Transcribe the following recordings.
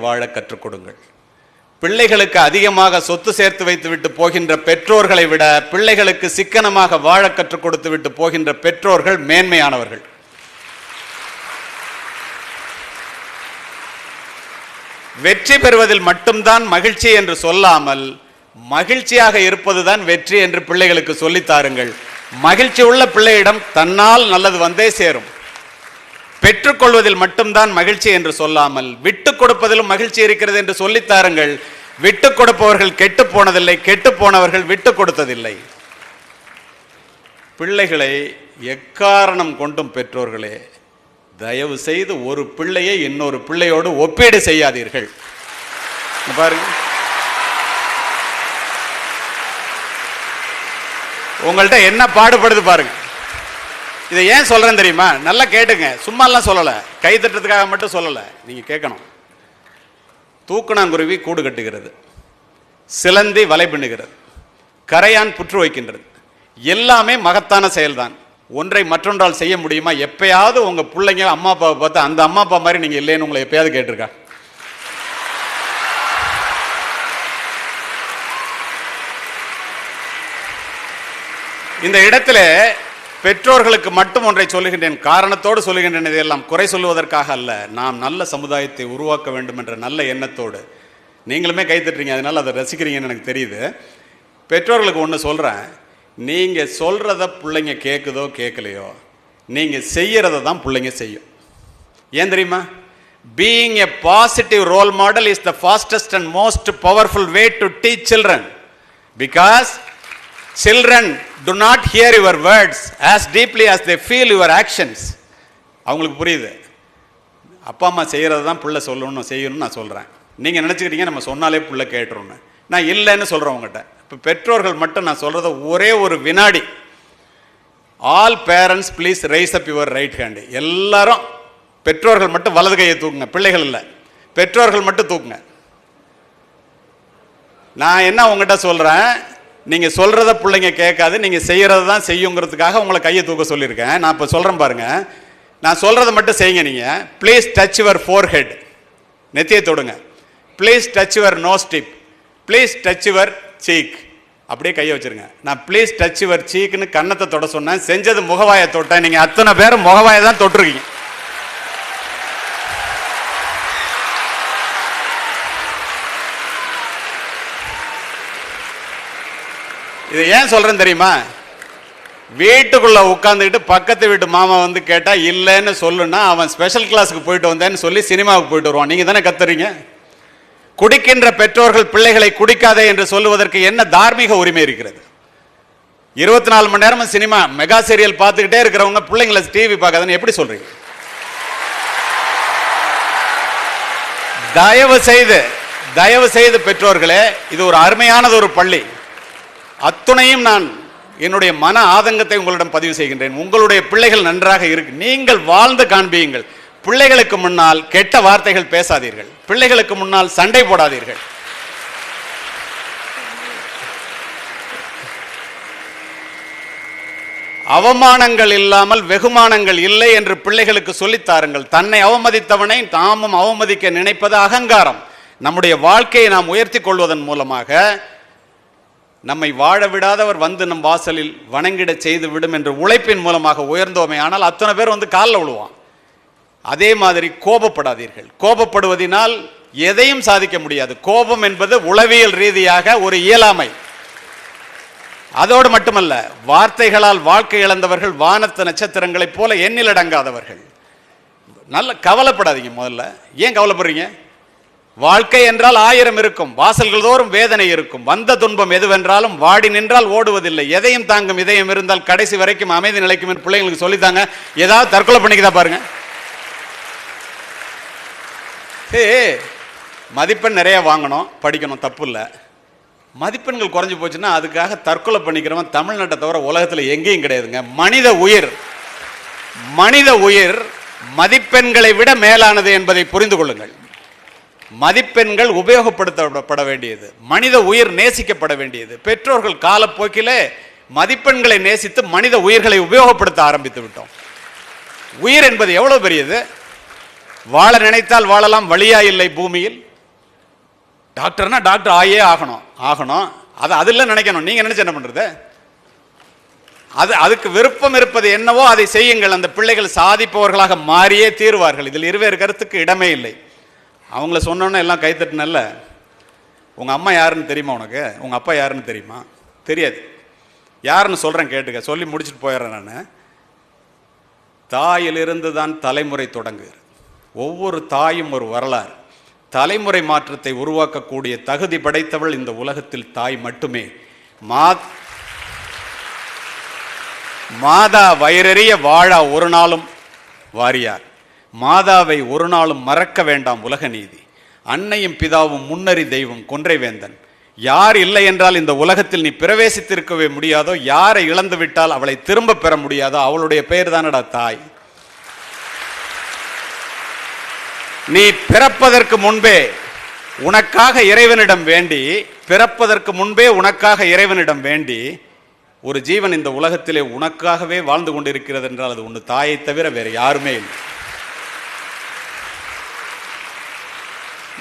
வாழ கற்றுக் கொடுங்கள். பிள்ளைகளுக்கு அதிகமாக சொத்து சேர்த்து வைத்துவிட்டு போகின்ற பெற்றோர்களை விட பிள்ளைகளுக்கு சிக்கனமாக வாழ கற்றுக் கொடுத்து விட்டு போகின்ற பெற்றோர்கள் மேன்மையானவர்கள். வெற்றி பெறுவதில் மட்டும்தான் மகிழ்ச்சி என்று சொல்லாமல் மகிழ்ச்சியாக இருப்பதுதான் வெற்றி என்று பிள்ளைகளுக்கு சொல்லித்தாருங்கள். மகிழ்ச்சி உள்ள பிள்ளையிடம் தன்னால் நல்லது வந்தே சேரும். பெற்றுக்கொள்வதில் மட்டும்தான் மகிழ்ச்சி என்று சொல்லாமல் விட்டுக் கொடுப்பதிலும் மகிழ்ச்சி இருக்கிறது என்று சொல்லித்தாருங்கள். விட்டுக் கொடுப்பவர்கள் கெட்டு போனதில்லை, கெட்டு போனவர்கள் விட்டுக் கொடுத்ததில்லை. பிள்ளைகளை எக்காரணம் கொண்டும் பெற்றோர்களே தயவு செய்து ஒரு பிள்ளையை இன்னொரு பிள்ளையோடு ஒப்பீடு செய்யாதீர்கள். பாருங்க, உங்கள்கிட்ட என்ன பாடுபடுது பாருங்க. இதை ஏன் சொல்றேன் தெரியுமா? நல்லா கேட்டுங்க, சும்மாலாம் சொல்லலை, கை தட்டுறதுக்காக மட்டும் சொல்லலை, நீங்க கேட்கணும். தூக்கணாங்குருவி கூடு கட்டுகிறது, சிலந்தி வலை பின்னுகிறது, கரையான் புற்று வைக்கின்றது. எல்லாமே மகத்தான செயல்தான். ஒன்றை மற்றொன்றால் செய்ய முடியுமா? எப்பயாவது உங்க பிள்ளைங்க அம்மா அப்பாவை பார்த்து அந்த அம்மா அப்பா மாதிரி நீங்க இல்லைன்னு உங்களை எப்பயாவது கேட்டிருக்கா? இந்த இடத்துல பெற்றோர்களுக்கு மட்டும் ஒன்றை சொல்லுகின்றேன், காரணத்தோடு சொல்லுகின்றேன். இதையெல்லாம் குறை சொல்லுவதற்காக அல்ல, நாம் நல்ல சமுதாயத்தை உருவாக்க வேண்டும் என்ற நல்ல எண்ணத்தோடு. நீங்களுமே கைத்தட்டுறீங்க, அதனால அதை ரசிக்கிறீங்கன்னு எனக்கு தெரியுது. பெற்றோர்களுக்கு ஒன்று சொல்கிறேன், நீங்கள் சொல்கிறத பிள்ளைங்க கேட்குதோ கேட்கலையோ, நீங்கள் செய்கிறத தான் பிள்ளைங்க செய்யும். ஏன் தெரியுமா? Being a positive role model is the fastest and most powerful way to teach children. Because children do not hear your words as deeply as they feel your actions. அவங்களுக்கு புரியுது, அப்பா அம்மா செய்கிறது தான் பிள்ளை சொல்லணும் செய்யணும்னு நான் சொல்கிறேன். நீங்கள் நினச்சிக்கிட்டீங்க நம்ம சொன்னாலே பிள்ளை கேட்டுருன்னு. நான் இல்லைன்னு சொல்கிறேன் உங்கள்கிட்ட. இப்போ பெற்றோர்கள் மட்டும் நான் சொல்கிறத ஒரே ஒரு வினாடி, all parents please rice up your right hand. எல்லாரும் பெற்றோர்கள் மட்டும் வலது கையை தூக்குங்க, பிள்ளைகள் இல்லை, பெற்றோர்கள் மட்டும் தூக்குங்க. நான் என்ன உங்கள்கிட்ட சொல்கிறேன், நீங்கள் சொல்கிறத பிள்ளைங்க கேட்காது, நீங்கள் செய்கிறத தான் செய்யுங்கிறதுக்காக உங்களை கையை தூக்க சொல்லியிருக்கேன். நான் இப்போ சொல்கிறேன் பாருங்கள், நான் சொல்கிறத மட்டும் செய்யுங்க. நீங்கள் please touch your forehead, நெத்தியை தொடுங்க. Please touch your nose tip, please touch your cheek, அப்படியே கையை வச்சுருங்க. நான் ப்ளீஸ் டச் யுவர் சீக்குன்னு கன்னத்தை தொட சொன்னேன், செஞ்சது முகவாயை தொட்டேன். நீங்கள் அத்தனை பேரும் முகவாயை தான் தொட்டிருக்கீங்க. இதை ஏன் சொல்றேன் தெரியுமா? வீட்டுக்குள்ள உட்காந்துக்கிட்டு பக்கத்து வீட்டு மாமா வந்து கேட்டா இல்லைன்னு சொல்லுன்னா அவன் ஸ்பெஷல் கிளாஸுக்கு போயிட்டு வந்தேன்னு சொல்லி சினிமாவுக்கு போயிட்டு வருவான். நீங்க தானே கத்துறீங்க. குடிக்கின்ற பெற்றோர்கள் பிள்ளைகளை குடிக்காதே என்று சொல்லுவதற்கு என்ன தார்மீக உரிமை இருக்கிறது? 24 மணி நேரமும் சினிமா மெகா சீரியல் பார்த்துக்கிட்டே இருக்கிறவங்க பிள்ளைங்களை டிவி பார்க்காதுன்னு எப்படி சொல்றீங்க? தயவு செய்து பெற்றோர்களே, இது ஒரு அருமையானது ஒரு பள்ளி. அத்துணையும் நான் என்னுடைய மன ஆதங்கத்தை உங்களிடம் பதிவு செய்கின்றேன். உங்களுடைய பிள்ளைகள் நன்றாக இருக்கு, நீங்கள் வாழ்ந்து காண்பியுங்கள். பிள்ளைகளுக்கு முன்னால் கெட்ட வார்த்தைகள் பேசாதீர்கள், பிள்ளைகளுக்கு முன்னால் சண்டை போடாதீர்கள். அவமானங்கள் இல்லாமல் வெகுமானங்கள் இல்லை என்று பிள்ளைகளுக்கு சொல்லித்தாருங்கள். தன்னை அவமதித்தவனை தாமும் அவமதிக்க நினைப்பது அகங்காரம். நம்முடைய வாழ்க்கையை நாம் உயர்த்தி கொள்வதன் மூலமாக நம்மை வாழ விடாதவர் வந்து நம் வாசலில் வணங்கிட செய்து விடும் என்ற உழைப்பின் மூலமாக உயர்ந்தோமே. ஆனால் அத்தனை பேர் வந்து காலில் விழுவான். அதே மாதிரி கோபப்படாதீர்கள். கோபப்படுவதனால் எதையும் சாதிக்க முடியாது. கோபம் என்பது உளவியல் ரீதியாக ஒரு இயலாமை. அதோடு மட்டுமல்ல, வார்த்தைகளால் வாழ்க்கை இழந்தவர்கள் வானத்து நட்சத்திரங்களைப் போல எண்ணில் அடங்காதவர்கள். நல்ல கவலைப்படாதீங்க. முதல்ல ஏன் கவலைப்படுறீங்க? வாழ்க்கை என்றால் 1000 இருக்கும், வாசல்கள் தோறும் வேதனை இருக்கும். வந்த துன்பம் எதுவென்றாலும் வாடி நின்றால் ஓடுவதில்லை. எதையும் தாங்கும் இதயம் இருந்தால் கடைசி வரைக்கும் அமைதி நிலைக்கும் என்று பிள்ளைங்களுக்கு சொல்லித்தாங்க. ஏதாவது தற்கொலை பண்ணிக்கதா பாருங்க. மதிப்பெண் நிறைய வாங்கணும், படிக்கணும், தப்பு இல்லை. மதிப்பெண்கள் குறைஞ்சி போச்சுன்னா அதுக்காக தற்கொலை பண்ணிக்கிறவன் தமிழ்நாட்டை தவிர உலகத்தில் எங்கேயும் கிடையாதுங்க. மனித உயிர் மதிப்பெண்களை விட மேலானது என்பதை புரிந்து கொள்ளுங்கள். மதிப்பெண்கள் உபயோகப்படுத்தப்பட வேண்டியது, மனித உயிர் நேசிக்கப்பட வேண்டியது. பெற்றோர்கள் காலப்போக்கிலே மதிப்பெண்களை நேசித்து மனித உயிர்களை உபயோகப்படுத்த ஆரம்பித்து விட்டோம். உயிர் என்பது எவ்வளவு பெரியது? வாழ நினைத்தால் வாழலாம், வழியா இல்லை பூமியில். டாக்டர்னா டாக்டர் ஆயே ஆகணும். அது அதில் நினைக்கணும். நீங்க நினைச்சு என்ன பண்றது? அதுக்கு விருப்பம் இருப்பது என்னவோ அதை செய்யுங்கள். அந்த பிள்ளைகள் சாதிப்பவர்களாக மாறியே தீர்வார்கள். இதில் இருவேறு கருத்துக்கு இடமே இல்லை. அவங்கள சொன்னோன்னே எல்லாம் கைத்தட்டினல்ல. உங்க அம்மா யாருன்னு தெரியுமா உனக்கு? உங்க அப்பா யாருன்னு தெரியுமா? தெரியாது. யாருன்னு சொல்றேன் கேட்டுக்க, சொல்லி முடிச்சுட்டு போயிடுறேன். நான் தாயிலிருந்து தான் தலைமுறை தொடங்குகிறது. ஒவ்வொரு தாயும் ஒரு வரலாறு. தலைமுறை மாற்றத்தை உருவாக்கக்கூடிய தகுதி படைத்தவள் இந்த உலகத்தில் தாய் மட்டுமே. மாதா வயிறறிய வாழா ஒரு நாளும் வாரியார். மாதாவை ஒரு நாளும் மறக்க வேண்டாம் உலக நீதி. அன்னையும் பிதாவும் முன்னறி தெய்வம் கொன்றை வேந்தன். யார் இல்லை என்றால் இந்த உலகத்தில் நீ பிரவேசித்திருக்கவே முடியாதோ, யாரை இழந்து விட்டால் அவளை திரும்ப பெற முடியாதோ அவளுடைய பெயர் தானடா தாய். நீ பிறப்பதற்கு முன்பே உனக்காக இறைவனிடம் வேண்டி, பிறப்பதற்கு முன்பே உனக்காக இறைவனிடம் வேண்டி ஒரு ஜீவன் இந்த உலகத்திலே உனக்காகவே வாழ்ந்து கொண்டிருக்கிறது என்றால் அது உன் தாயை தவிர வேறு யாருமே இல்லை.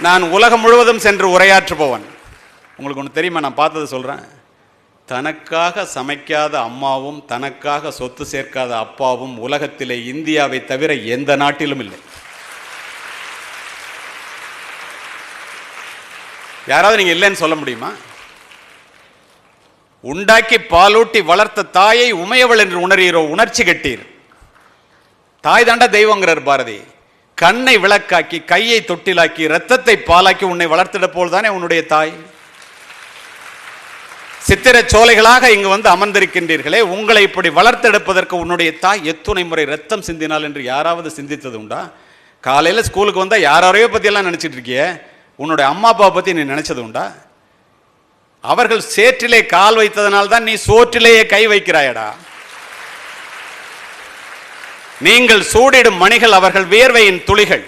நான் உலகம் முழுவதும் சென்று உரையாற்றுபவன். உங்களுக்கு ஒன்று தெரியுமா? நான் பார்த்தது சொல்றேன். தனக்காக சமைக்காத அம்மாவும் தனக்காக சொத்து சேர்க்காத அப்பாவும் உலகத்திலே இந்தியாவை தவிர எந்த நாட்டிலும் இல்லை. யாராவது நீங்க இல்லைன்னு சொல்ல முடியுமா? உண்டாக்கி பாலூட்டி வளர்த்த தாயை உமையவள் என்று உணர்கிறோ, உணர்ச்சி கட்டீர். தாய் தாண்டா தெய்வங்கிறார் பாரதி. கண்ணை விளக்காக்கி, கையை தொட்டிலாக்கி, ரத்தத்தை பாலாக்கி உன்னை வளர்த்திட போல் தானே உன்னுடைய தாய். சித்திர சோலைகளாக இங்கு வந்து அமர்ந்திருக்கின்றீர்களே, உங்களை இப்படி வளர்த்தெடுப்பதற்கு உன்னுடைய தாய் எத்துணை முறை ரத்தம் சிந்தினாள் என்று யாராவது சிந்தித்தது உண்டா? காலையில் ஸ்கூலுக்கு வந்தால் யாரையோ பற்றியெல்லாம் நினச்சிட்டு இருக்கிய, உன்னுடைய அம்மா அப்பா பற்றி நீ நினைச்சது உண்டா? அவர்கள் சேற்றிலே கால் வைத்ததனால்தான் நீ சோற்றிலேயே கை வைக்கிறாயடா. நீங்கள் சூடிடும் மணிகள் அவர்கள் வியர்வையின் துளிகள்.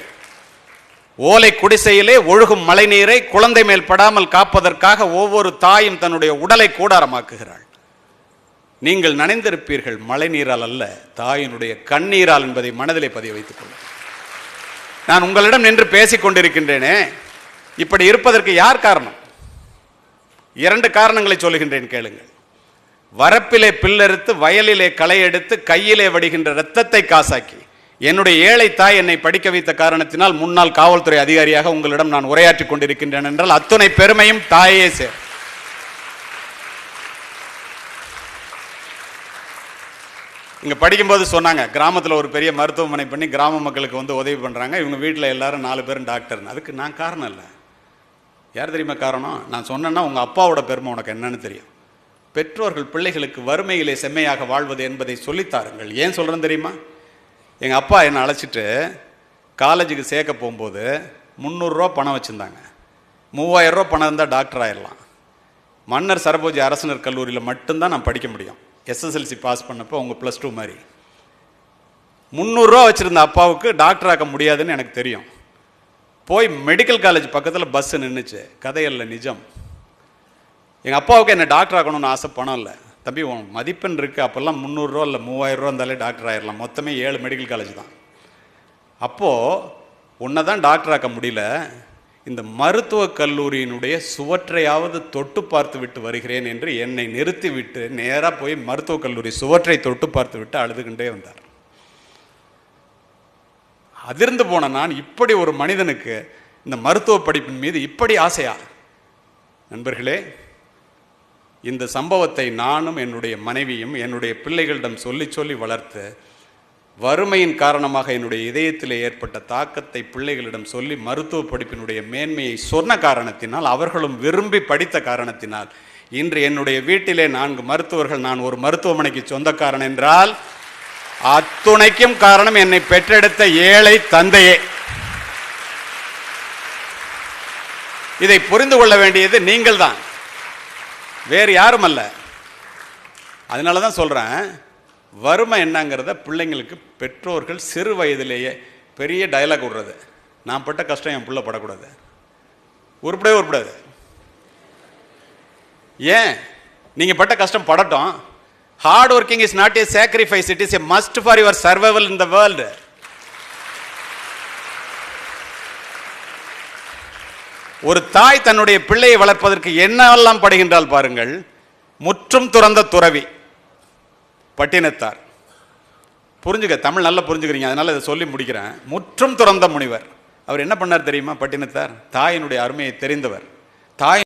ஓலை குடிசையிலே ஒழுகும் மழை நீரை குழந்தை மேல் படாமல் காப்பதற்காக ஒவ்வொரு தாயும் தன்னுடைய உடலை கூடாரமாக்குகிறாள். நீங்கள் நனைந்திருப்பீர்கள் மழை நீரால் அல்ல, தாயினுடைய கண்ணீரால் என்பதை மனதிலே பதிய வைத்துக் கொள்ளுங்கள். நான் உங்களிடம் நின்று பேசிக் கொண்டிருக்கின்றேனே, இப்படி இருப்பதற்கு யார் காரணம்? 2 காரணங்களை சொல்லுகின்றேன், கேளுங்கள். வரப்பிலே பில்லறுத்து, வயலிலே களை எடுத்து, கையிலே வடிகின்ற இரத்தத்தை காசாக்கி என்னுடைய ஏழை தாய் என்னை படிக்க வைத்த காரணத்தினால் முன்னாள் காவல்துறை அதிகாரியாக உங்களிடம் நான் உரையாற்றிக் கொண்டிருக்கின்றேன் என்றால் அத்துணை பெருமையும் தாயே சேர். இங்க படிக்கும்போது சொன்னாங்க, கிராமத்தில் ஒரு பெரிய மருத்துவமனை பண்ணி கிராம மக்களுக்கு வந்து உதவி பண்றாங்க, இவங்க வீட்டில் எல்லாரும் 4 பேரும் டாக்டர். அதுக்கு நான் காரணம் இல்லை. யார் தெரியுமா காரணம்? நான் சொன்னேன்னா உங்க அப்பாவோட பெருமை உனக்கு என்னன்னு தெரியும். பெற்றோர்கள் பிள்ளைகளுக்கு வறுமையிலே செம்மையாக வாழ்வது என்பதை சொல்லித்தாருங்கள். ஏன் சொல்றேன்னு தெரியுமா? எங்கள் அப்பா என்னை அழைச்சிட்டு காலேஜுக்கு சேர்க்க போகும்போது 300 ரூபா பணம் வச்சுருந்தாங்க. 3000 ரூபா பணம் இருந்தால் டாக்டர் ஆயிடலாம். மன்னர் சரபோஜி அரசினர் கல்லூரியில் மட்டும்தான் நான் படிக்க முடியும். எஸ்எஸ்எல்சி பாஸ் பண்ணப்போ உங்கள் +2 மாதிரி. 300 ரூபா வச்சுருந்த அப்பாவுக்கு டாக்டர் ஆக்க முடியாதுன்னு எனக்கு தெரியும். போய் மெடிக்கல் காலேஜ் பக்கத்தில் பஸ்ஸு நின்றுச்சு. கதையல்ல, நிஜம். எங்கள் அப்பாவுக்கு என்னை டாக்டர் ஆக்கணும்னு ஆசை, பணம் இல்லை. தம்பி உன் மதிப்பெண் இருக்குது, அப்போல்லாம் 300 ரூபா இல்லை 3000 ரூபா இருந்தாலே டாக்டர் ஆயிடலாம். மொத்தமே 7 மெடிக்கல் காலேஜ் தான். அப்போது உன்னை தான் டாக்டர் ஆக்க முடியல, இந்த மருத்துவக் கல்லூரியினுடைய சுவற்றையாவது தொட்டு பார்த்து விட்டு வருகிறேன் என்று என்னை நிறுத்தி விட்டு நேராக போய் மருத்துவக் கல்லூரி சுவற்றை தொட்டு பார்த்து விட்டு அழுதுகின்றே வந்தார். அதிர்ந்து போன நான், இப்படி ஒரு மனிதனுக்கு இந்த மருத்துவ படிப்பின் மீது இப்படி ஆசையா? நண்பர்களே, இந்த சம்பவத்தை நானும் என்னுடைய மனைவியும் என்னுடைய பிள்ளைகளிடம் சொல்லி சொல்லி வளர்த்து, வறுமையின் காரணமாக என்னுடைய இதயத்தில் ஏற்பட்ட தாக்கத்தை பிள்ளைகளிடம் சொல்லி மருத்துவ படிப்பினுடைய மேன்மையை சொன்ன காரணத்தினால், அவர்களும் விரும்பி படித்த காரணத்தினால் இன்று என்னுடைய வீட்டிலே 4 மருத்துவர்கள். நான் ஒரு மருத்துவமனைக்கு சொந்தக்காரன் என்றால் அத்துணைக்கும் காரணம் என்னை பெற்றெடுத்த ஏழை தந்தையே. இதை புரிந்து கொள்ள வேண்டியது நீங்கள் தான், வேறு யாரும் அல்ல. அதனால தான் சொல்றேன், வறுமை என்னங்கிறத பிள்ளைங்களுக்கு பெற்றோர்கள் சிறு வயதிலேயே பெரிய டயலாக் விடுறது. நான் பட்ட கஷ்டம் என் பிள்ளை படக்கூடாது, உருப்படவே உருப்படாது. ஏன்? நீங்க பட்ட கஷ்டம் படட்டும். Hard working is not a sacrifice, it is a must for your survival in the world. ஒரு தாய் தன்னுடைய பிள்ளையை வளர்ப்பதற்கு என்னவெல்லாம் படுகின்றால் பாருங்கள். முற்றும் துறந்த துறவி பட்டினத்தார். புரிஞ்சுக்க, தமிழ் நல்லா புரிஞ்சுக்கிறீங்க, அதனால இதை சொல்லி முடிக்கிறேன். முற்றும் துறந்த முனிவர். அவர் என்ன பண்ணார் தெரியுமா? பட்டினத்தார் தாயினுடைய அருமையை தெரிந்தவர். தாய்